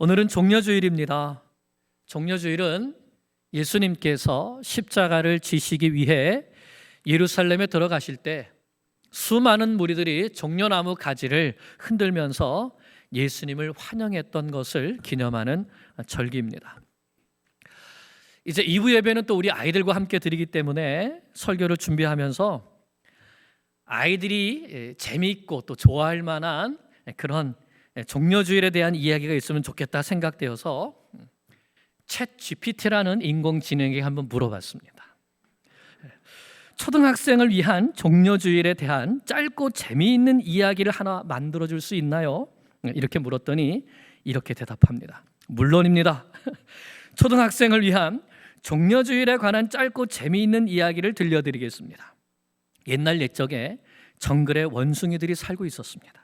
오늘은 종려주일입니다. 종려주일은 예수님께서 십자가를 지시기 위해 예루살렘에 들어가실 때 수많은 무리들이 종려나무 가지를 흔들면서 예수님을 환영했던 것을 기념하는 절기입니다. 이제 2부 예배는 또 우리 아이들과 함께 드리기 때문에 설교를 준비하면서 아이들이 재미있고 또 좋아할 만한 그런 종려주일에 대한 이야기가 있으면 좋겠다 생각되어서 챗 GPT라는 인공지능에게 한번 물어봤습니다. 초등학생을 위한 종려주일에 대한 짧고 재미있는 이야기를 하나 만들어줄 수 있나요? 이렇게 물었더니 이렇게 대답합니다. 물론입니다. 초등학생을 위한 종려주일에 관한 짧고 재미있는 이야기를 들려드리겠습니다. 옛날 옛적에 정글에 원숭이들이 살고 있었습니다.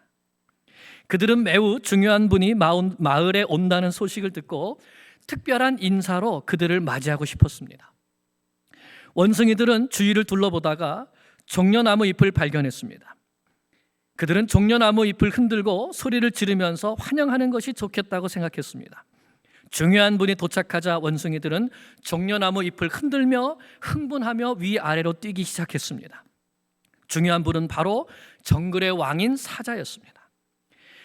그들은 매우 중요한 분이 마을에 온다는 소식을 듣고 특별한 인사로 그들을 맞이하고 싶었습니다. 원숭이들은 주위를 둘러보다가 종려나무 잎을 발견했습니다. 그들은 종려나무 잎을 흔들고 소리를 지르면서 환영하는 것이 좋겠다고 생각했습니다. 중요한 분이 도착하자 원숭이들은 종려나무 잎을 흔들며 흥분하며 위아래로 뛰기 시작했습니다. 중요한 분은 바로 정글의 왕인 사자였습니다.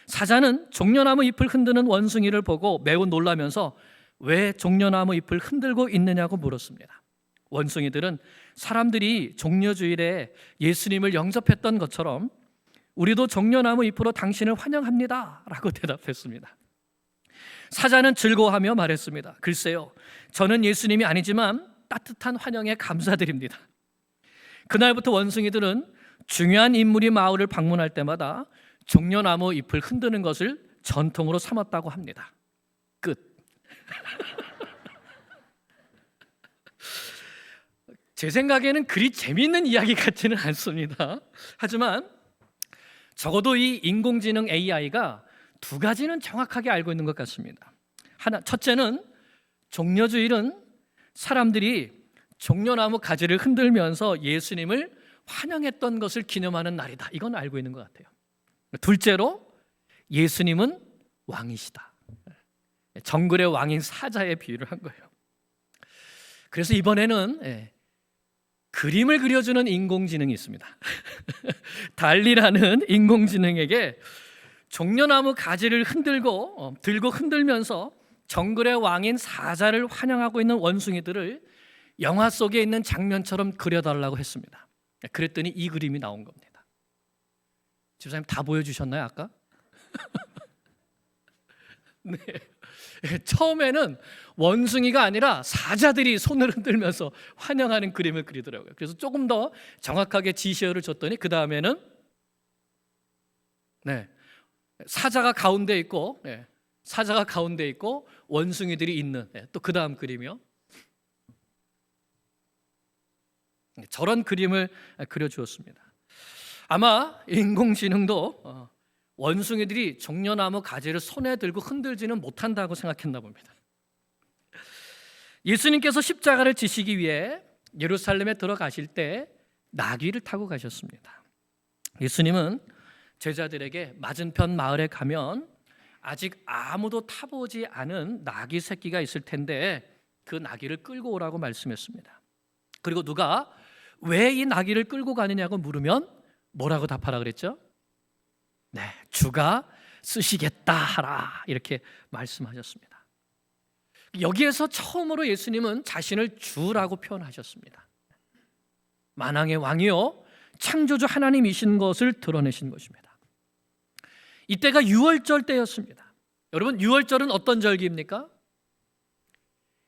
사자는 종려나무 잎을 흔드는 원숭이를 보고 매우 놀라면서 왜 종려나무 잎을 흔들고 있느냐고 물었습니다. 원숭이들은 사람들이 종려주일에 예수님을 영접했던 것처럼 우리도 종려나무 잎으로 당신을 환영합니다 라고 대답했습니다. 사자는 즐거워하며 말했습니다. 글쎄요, 저는 예수님이 아니지만 따뜻한 환영에 감사드립니다. 그날부터 원숭이들은 중요한 인물이 마을을 방문할 때마다 종려나무 잎을 흔드는 것을 전통으로 삼았다고 합니다. 끝. 제 생각에는 그리 재미있는 이야기 같지는 않습니다. 하지만 적어도 이 인공지능 AI가 두 가지는 정확하게 알고 있는 것 같습니다. 첫째는 종려주일은 사람들이 종려나무 가지를 흔들면서 예수님을 환영했던 것을 기념하는 날이다. 이건 알고 있는 것 같아요. 둘째로 예수님은 왕이시다. 정글의 왕인 사자의 비유를 한 거예요. 그래서 이번에는 그림을 그려주는 인공지능이 있습니다. 달리라는 인공지능에게 종려나무 가지를 들고 흔들면서 정글의 왕인 사자를 환영하고 있는 원숭이들을 영화 속에 있는 장면처럼 그려달라고 했습니다. 그랬더니 이 그림이 나온 겁니다. 집사님 다 보여주셨나요 아까? 네. 처음에는 원숭이가 아니라 사자들이 손을 흔들면서 환영하는 그림을 그리더라고요. 그래서 조금 더 정확하게 지시어를 줬더니 그 다음에는 사자가 가운데 있고 원숭이들이 있는 또 그 다음 그림이요. 저런 그림을 그려주었습니다. 아마 인공지능도 원숭이들이 종려나무 가지를 손에 들고 흔들지는 못한다고 생각했나 봅니다. 예수님께서 십자가를 지시기 위해 예루살렘에 들어가실 때 나귀를 타고 가셨습니다. 예수님은 제자들에게 맞은편 마을에 가면 아직 아무도 타보지 않은 나귀 새끼가 있을 텐데 그 나귀를 끌고 오라고 말씀했습니다. 그리고 누가 왜 이 나귀를 끌고 가느냐고 물으면 뭐라고 답하라 그랬죠? 네, 주가 쓰시겠다 하라 이렇게 말씀하셨습니다. 여기에서 처음으로 예수님은 자신을 주라고 표현하셨습니다. 만왕의 왕이요 창조주 하나님이신 것을 드러내신 것입니다. 이때가 유월절 때였습니다. 여러분, 유월절은 어떤 절기입니까?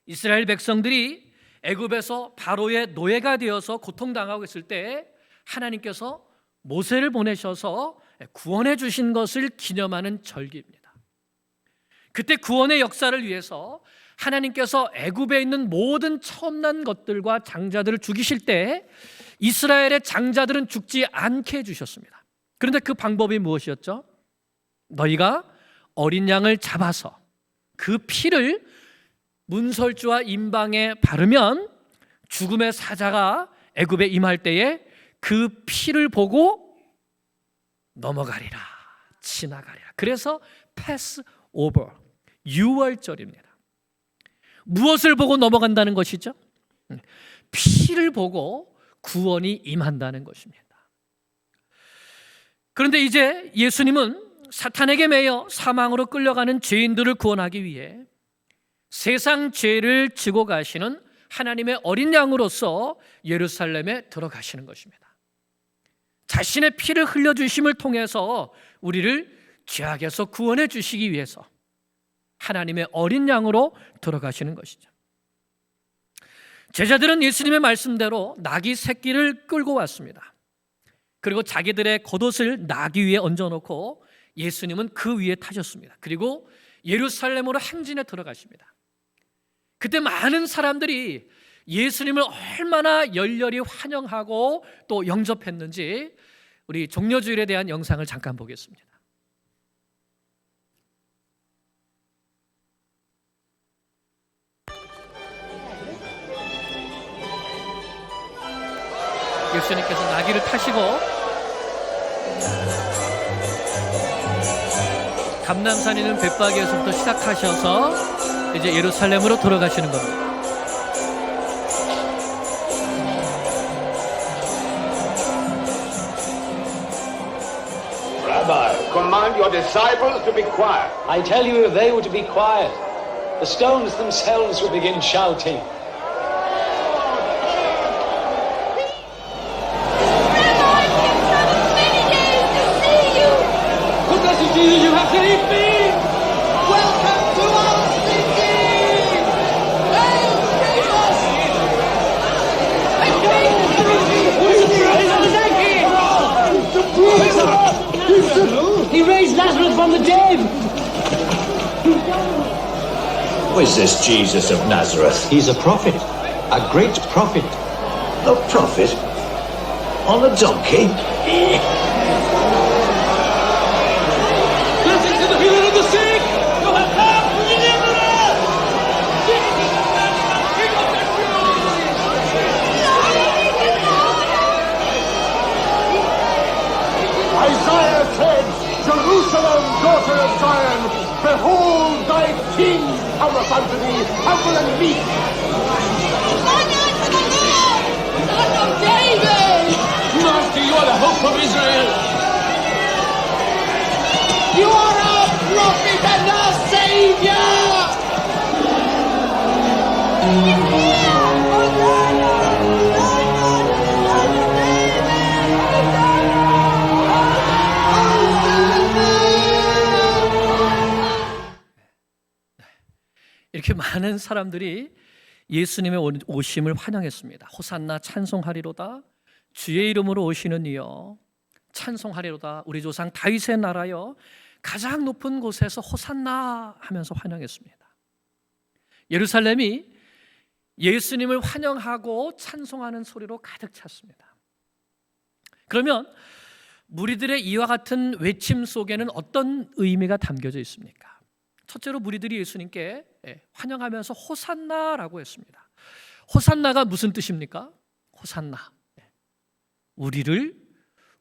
이스라엘 백성들이 애굽에서 바로의 노예가 되어서 고통당하고 있을 때 하나님께서 모세를 보내셔서 구원해 주신 것을 기념하는 절기입니다. 그때 구원의 역사를 위해서 하나님께서 애굽에 있는 모든 처음 난 것들과 장자들을 죽이실 때 이스라엘의 장자들은 죽지 않게 해주셨습니다. 그런데 그 방법이 무엇이었죠? 너희가 어린 양을 잡아서 그 피를 문설주와 임방에 바르면 죽음의 사자가 애굽에 임할 때에 그 피를 보고 넘어가리라, 지나가리라. 그래서 패스 오버, 유월절입니다. 무엇을 보고 넘어간다는 것이죠? 피를 보고 구원이 임한다는 것입니다. 그런데 이제 예수님은 사탄에게 매여 사망으로 끌려가는 죄인들을 구원하기 위해 세상 죄를 지고 가시는 하나님의 어린 양으로서 예루살렘에 들어가시는 것입니다. 자신의 피를 흘려주심을 통해서 우리를 죄악에서 구원해 주시기 위해서 하나님의 어린 양으로 들어가시는 것이죠. 제자들은 예수님의 말씀대로 나귀 새끼를 끌고 왔습니다. 그리고 자기들의 겉옷을 나귀 위에 얹어놓고 예수님은 그 위에 타셨습니다. 그리고 예루살렘으로 행진에 들어가십니다. 그때 많은 사람들이 예수님을 얼마나 열렬히 환영하고 또 영접했는지 우리 종려주일에 대한 영상을 잠깐 보겠습니다. 예수님께서 나귀를 타시고 감람산에 있는 벳바기에서부터 시작하셔서 이제 예루살렘으로 돌아가시는 겁니다. Rabbi, command your disciples to be quiet. I tell you, if they were to be quiet, the stones themselves would begin shouting. Jesus, you have to eat me! Welcome to our city! Praise Jesus! He raised Lazarus from the dead! Who is this Jesus of Nazareth? He's a prophet, a great prophet. A prophet? On a donkey? Blessings to the healer of the sick! You have come to deliver us! Jesus of Nazareth, King of the Isaiah said, Jerusalem, daughter of Zion, behold thy king cometh unto thee, humble and meek. Honor to the Lord, Son of David! Master, you are the hope of Israel! You are our prophet and our savior! 이렇게 많은 사람들이 예수님의 오심을 환영했습니다. 호산나 찬송하리로다. 주의 이름으로 오시는 이여 찬송하리로다. 우리 조상 다윗의 나라여 가장 높은 곳에서 호산나 하면서 환영했습니다. 예루살렘이 예수님을 환영하고 찬송하는 소리로 가득 찼습니다. 그러면 무리들의 이와 같은 외침 속에는 어떤 의미가 담겨져 있습니까? 첫째로 무리들이 예수님께 환영하면서 호산나라고 했습니다. 호산나가 무슨 뜻입니까? 호산나, 우리를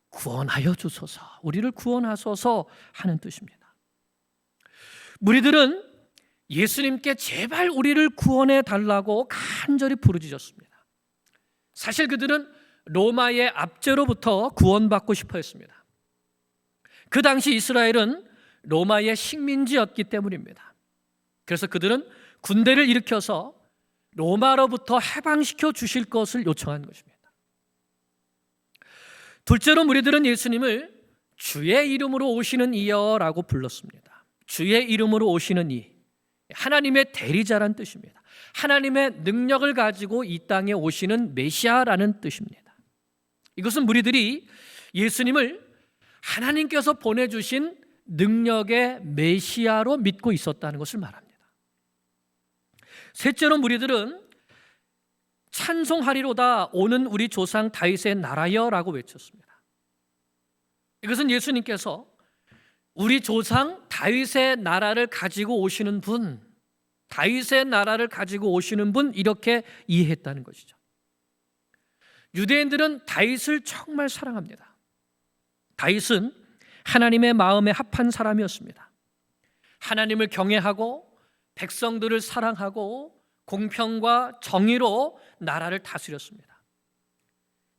구원하여 주소서, 우리를 구원하소서 하는 뜻입니다. 무리들은 예수님께 제발 우리를 구원해 달라고 간절히 부르짖었습니다. 사실 그들은 로마의 압제로부터 구원받고 싶어 했습니다. 그 당시 이스라엘은 로마의 식민지였기 때문입니다. 그래서 그들은 군대를 일으켜서 로마로부터 해방시켜 주실 것을 요청한 것입니다. 둘째로 무리들은 예수님을 주의 이름으로 오시는 이여라고 불렀습니다. 주의 이름으로 오시는 이, 하나님의 대리자란 뜻입니다. 하나님의 능력을 가지고 이 땅에 오시는 메시아라는 뜻입니다. 이것은 무리들이 예수님을 하나님께서 보내주신 능력의 메시아로 믿고 있었다는 것을 말합니다. 셋째로 무리들은 찬송하리로다 오는 우리 조상 다윗의 나라여라고 외쳤습니다. 이것은 예수님께서 우리 조상 다윗의 나라를 가지고 오시는 분, 다윗의 나라를 가지고 오시는 분 이렇게 이해했다는 것이죠. 유대인들은 다윗을 정말 사랑합니다. 다윗은 하나님의 마음에 합한 사람이었습니다. 하나님을 경외하고 백성들을 사랑하고 공평과 정의로 나라를 다스렸습니다.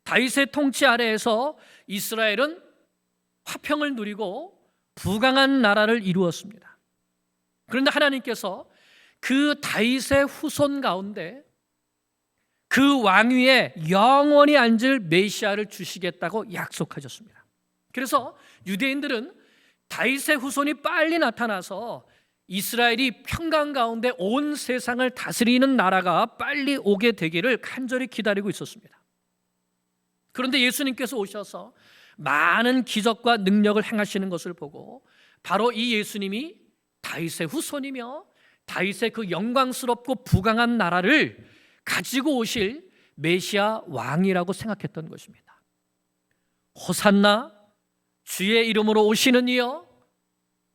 다윗의 통치 아래에서 이스라엘은 화평을 누리고 부강한 나라를 이루었습니다. 그런데 하나님께서 그 다윗의 후손 가운데 그 왕위에 영원히 앉을 메시아를 주시겠다고 약속하셨습니다. 그래서 유대인들은 다윗의 후손이 빨리 나타나서 이스라엘이 평강 가운데 온 세상을 다스리는 나라가 빨리 오게 되기를 간절히 기다리고 있었습니다. 그런데 예수님께서 오셔서 많은 기적과 능력을 행하시는 것을 보고 바로 이 예수님이 다윗의 후손이며 다윗의 그 영광스럽고 부강한 나라를 가지고 오실 메시아 왕이라고 생각했던 것입니다. 호산나, 주의 이름으로 오시는 이여,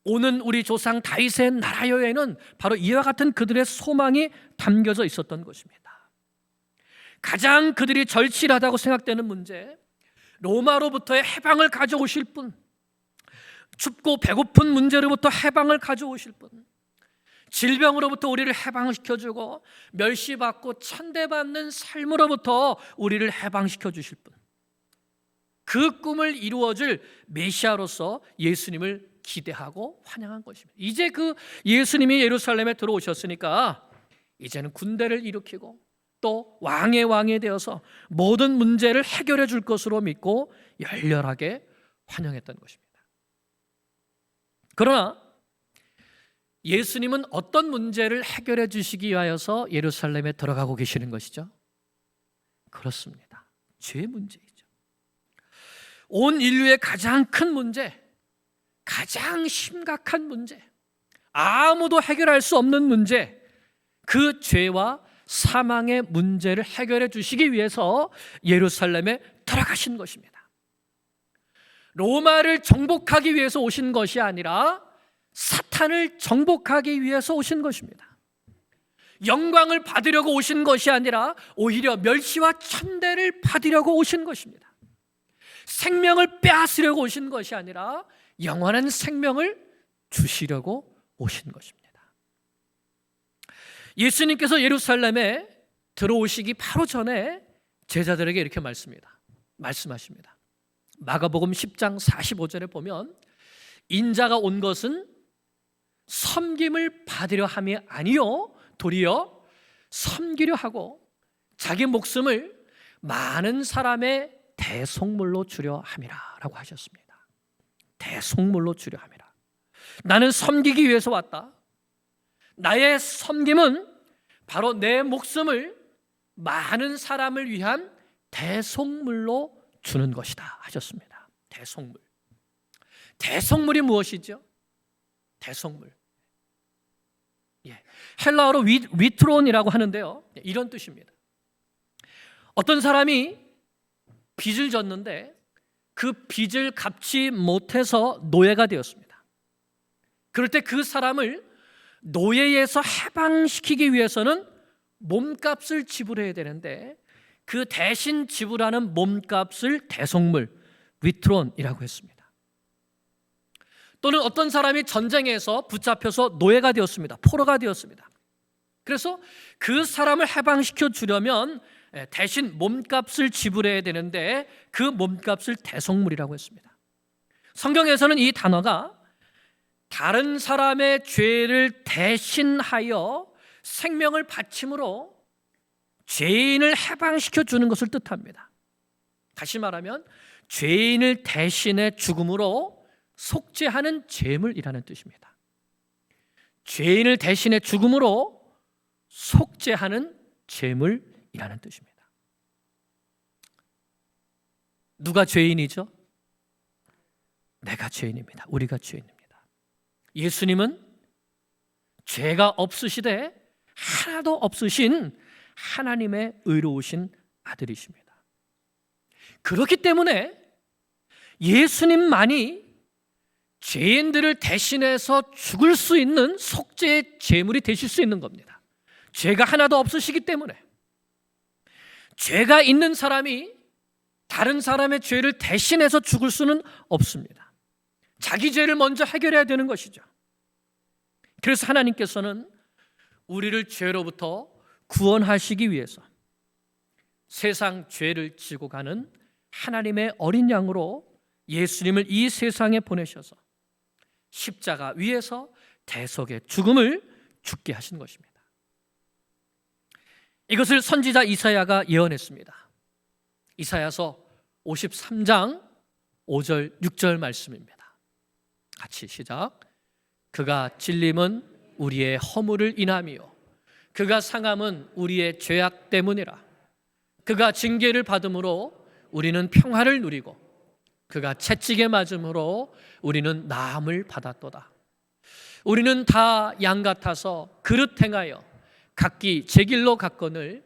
오는 우리 조상 다윗의 나라여에는 바로 이와 같은 그들의 소망이 담겨져 있었던 것입니다. 가장 그들이 절실하다고 생각되는 문제, 로마로부터의 해방을 가져오실 분, 춥고 배고픈 문제로부터 해방을 가져오실 분, 질병으로부터 우리를 해방시켜주고 멸시받고 천대받는 삶으로부터 우리를 해방시켜 주실 분, 그 꿈을 이루어줄 메시아로서 예수님을 기대하고 환영한 것입니다. 이제 그 예수님이 예루살렘에 들어오셨으니까 이제는 군대를 일으키고 또 왕의 왕이 되어서 모든 문제를 해결해 줄 것으로 믿고 열렬하게 환영했던 것입니다. 그러나 예수님은 어떤 문제를 해결해 주시기 위하여서 예루살렘에 들어가고 계시는 것이죠? 그렇습니다. 죄 문제이죠. 온 인류의 가장 큰 문제, 가장 심각한 문제, 아무도 해결할 수 없는 문제, 그 죄와 사망의 문제를 해결해 주시기 위해서 예루살렘에 들어가신 것입니다. 로마를 정복하기 위해서 오신 것이 아니라 사탄을 정복하기 위해서 오신 것입니다. 영광을 받으려고 오신 것이 아니라 오히려 멸시와 천대를 받으려고 오신 것입니다. 생명을 빼앗으려고 오신 것이 아니라 영원한 생명을 주시려고 오신 것입니다. 예수님께서 예루살렘에 들어오시기 바로 전에 제자들에게 이렇게 말씀하십니다. 마가복음 10장 45절에 보면 인자가 온 것은 섬김을 받으려 함이 아니요 도리어 섬기려 하고 자기 목숨을 많은 사람의 대속물로 주려 함이라 라고 하셨습니다. 대속물로 주려 함이라. 나는 섬기기 위해서 왔다. 나의 섬김은 바로 내 목숨을 많은 사람을 위한 대속물로 주는 것이다 하셨습니다. 대속물. 대속물이 무엇이죠? 대속물. 헬라어로 위트론이라고 하는데요, 이런 뜻입니다. 어떤 사람이 빚을 졌는데 그 빚을 갚지 못해서 노예가 되었습니다. 그럴 때 그 사람을 노예에서 해방시키기 위해서는 몸값을 지불해야 되는데 그 대신 지불하는 몸값을 대속물, 위트론이라고 했습니다. 또는 어떤 사람이 전쟁에서 붙잡혀서 노예가 되었습니다. 포로가 되었습니다. 그래서 그 사람을 해방시켜 주려면 대신 몸값을 지불해야 되는데 그 몸값을 대속물이라고 했습니다. 성경에서는 이 단어가 다른 사람의 죄를 대신하여 생명을 바침으로 죄인을 해방시켜 주는 것을 뜻합니다. 다시 말하면 죄인을 대신해 죽음으로 속죄하는 제물이라는 뜻입니다. 죄인을 대신해 죽음으로 속죄하는 제물이라는 뜻입니다. 누가 죄인이죠? 내가 죄인입니다. 우리가 죄인입니다. 예수님은 죄가 없으시되 하나도 없으신 하나님의 의로우신 아들이십니다. 그렇기 때문에 예수님만이 죄인들을 대신해서 죽을 수 있는 속죄의 제물이 되실 수 있는 겁니다. 죄가 하나도 없으시기 때문에. 죄가 있는 사람이 다른 사람의 죄를 대신해서 죽을 수는 없습니다. 자기 죄를 먼저 해결해야 되는 것이죠. 그래서 하나님께서는 우리를 죄로부터 구원하시기 위해서 세상 죄를 지고 가는 하나님의 어린 양으로 예수님을 이 세상에 보내셔서 십자가 위에서 대속의 죽음을 죽게 하신 것입니다. 이것을 선지자 이사야가 예언했습니다. 이사야서 53장 5절 6절 말씀입니다. 같이 시작. 그가 찔림은 우리의 허물을 인함이요 그가 상함은 우리의 죄악 때문이라. 그가 징계를 받음으로 우리는 평화를 누리고 그가 채찍에 맞음으로 우리는 나음을 받았도다. 우리는 다 양 같아서 그릇 행하여 각기 제 길로 갔거늘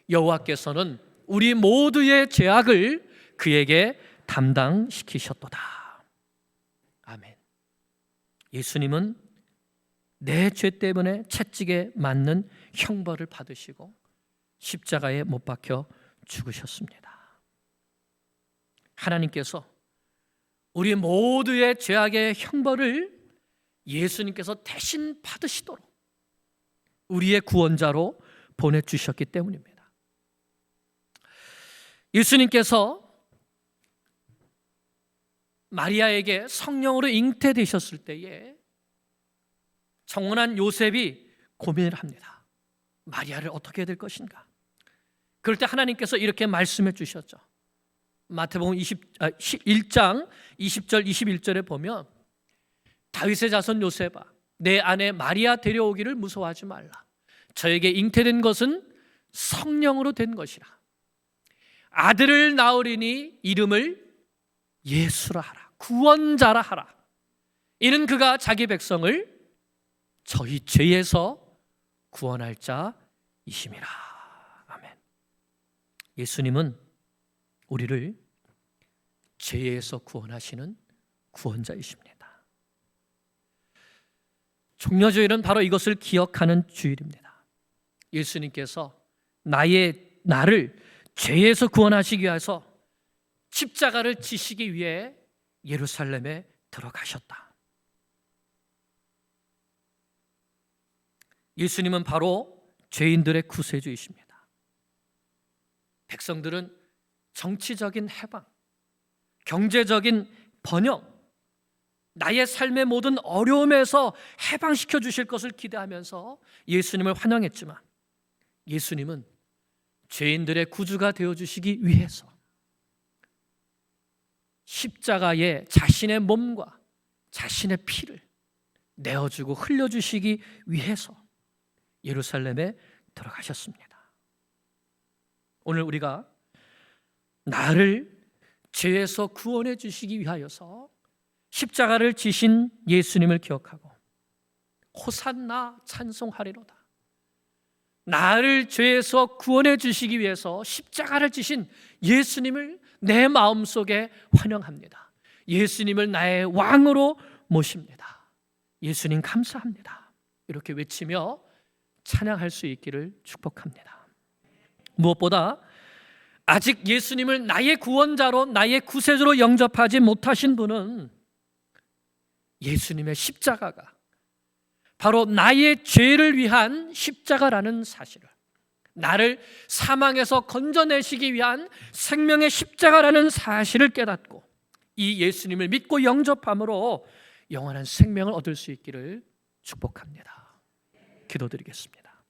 여호와께서는 우리 모두의 죄악을 그에게 담당시키셨도다. 아멘. 예수님은 내 죄 때문에 채찍에 맞는 형벌을 받으시고 십자가에 못 박혀 죽으셨습니다. 하나님께서 우리 모두의 죄악의 형벌을 예수님께서 대신 받으시도록 우리의 구원자로 보내주셨기 때문입니다. 예수님께서 마리아에게 성령으로 잉태되셨을 때에 청혼한 요셉이 고민을 합니다. 마리아를 어떻게 해야 될 것인가? 그럴 때 하나님께서 이렇게 말씀해 주셨죠. 마태복음 1장 20절 21절에 보면 다윗의 자손 요셉아 내 아내 마리아 데려오기를 무서워하지 말라. 저에게 잉태된 것은 성령으로 된 것이라. 아들을 낳으리니 이름을 예수라 하라. 구원자라 하라. 이는 그가 자기 백성을 저희 죄에서 구원할 자이심이라. 아멘. 예수님은 우리를 죄에서 구원하시는 구원자이십니다. 종려주일은 바로 이것을 기억하는 주일입니다. 예수님께서 나를 죄에서 구원하시기 위해서 십자가를 지시기 위해 예루살렘에 들어가셨다. 예수님은 바로 죄인들의 구세주이십니다. 백성들은 정치적인 해방, 경제적인 번영, 나의 삶의 모든 어려움에서 해방시켜 주실 것을 기대하면서 예수님을 환영했지만 예수님은 죄인들의 구주가 되어주시기 위해서 십자가에 자신의 몸과 자신의 피를 내어주고 흘려주시기 위해서 예루살렘에 들어가셨습니다. 오늘 우리가 나를 죄에서 구원해 주시기 위하여서 십자가를 지신 예수님을 기억하고 호산나 찬송하리로다. 나를 죄에서 구원해 주시기 위해서 십자가를 지신 예수님을 내 마음속에 환영합니다. 예수님을 나의 왕으로 모십니다. 예수님 감사합니다. 이렇게 외치며 찬양할 수 있기를 축복합니다. 무엇보다 아직 예수님을 나의 구원자로 나의 구세주로 영접하지 못하신 분은 예수님의 십자가가 바로 나의 죄를 위한 십자가라는 사실을, 나를 사망에서 건져내시기 위한 생명의 십자가라는 사실을 깨닫고 이 예수님을 믿고 영접함으로 영원한 생명을 얻을 수 있기를 축복합니다. 기도드리겠습니다.